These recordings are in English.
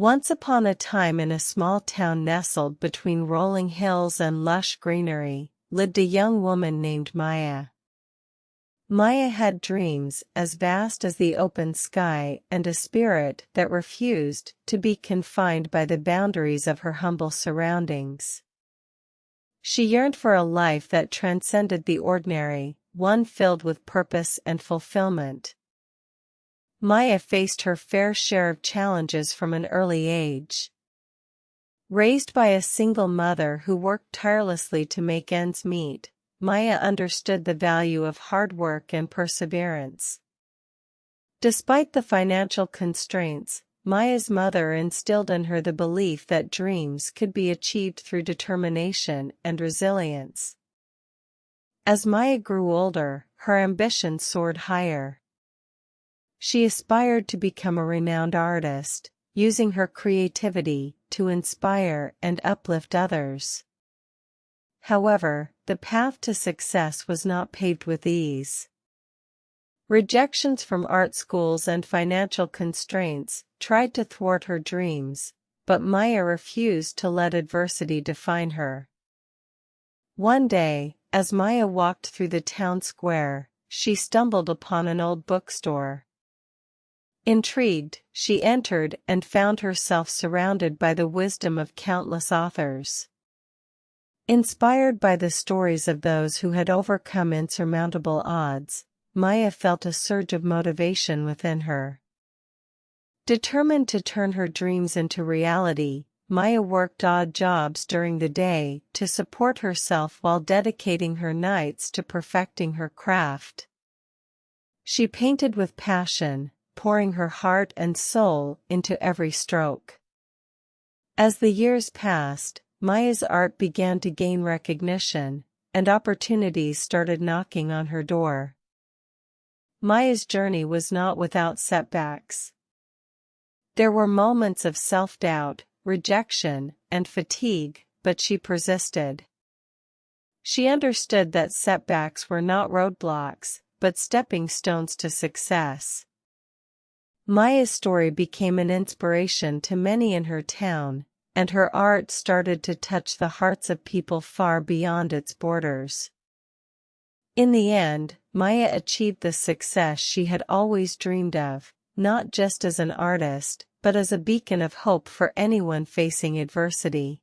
Once upon a time, in a small town nestled between rolling hills and lush greenery, lived a young woman named Maya. Maya had dreams as vast as the open sky and a spirit that refused to be confined by the boundaries of her humble surroundings. She yearned for a life that transcended the ordinary, one filled with purpose and fulfillment. Maya faced her fair share of challenges from an early age. Raised by a single mother who worked tirelessly to make ends meet, Maya understood the value of hard work and perseverance. Despite the financial constraints, Maya's mother instilled in her the belief that dreams could be achieved through determination and resilience. As Maya grew older, her ambition soared higher. She aspired to become a renowned artist, using her creativity to inspire and uplift others. However, the path to success was not paved with ease. Rejections from art schools and financial constraints tried to thwart her dreams, but Maya refused to let adversity define her. One day, as Maya walked through the town square, she stumbled upon an old bookstore. Intrigued, she entered and found herself surrounded by the wisdom of countless authors. Inspired by the stories of those who had overcome insurmountable odds, Maya felt a surge of motivation within her. Determined to turn her dreams into reality, Maya worked odd jobs during the day to support herself while dedicating her nights to perfecting her craft. She painted with passion, pouring her heart and soul into every stroke. As the years passed, Maya's art began to gain recognition, and opportunities started knocking on her door. Maya's journey was not without setbacks. There were moments of self-doubt, rejection, and fatigue, but she persisted. She understood that setbacks were not roadblocks, but stepping stones to success. Maya's story became an inspiration to many in her town, and her art started to touch the hearts of people far beyond its borders. In the end, Maya achieved the success she had always dreamed of, not just as an artist, but as a beacon of hope for anyone facing adversity.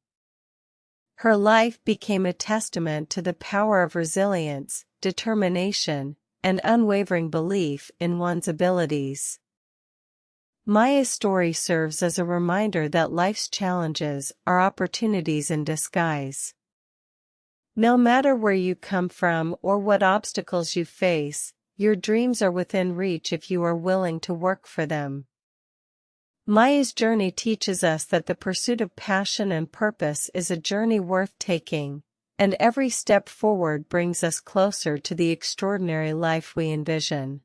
Her life became a testament to the power of resilience, determination, and unwavering belief in one's abilities. Maya's story serves as a reminder that life's challenges are opportunities in disguise. No matter where you come from or what obstacles you face, your dreams are within reach if you are willing to work for them. Maya's journey teaches us that the pursuit of passion and purpose is a journey worth taking, and every step forward brings us closer to the extraordinary life we envision.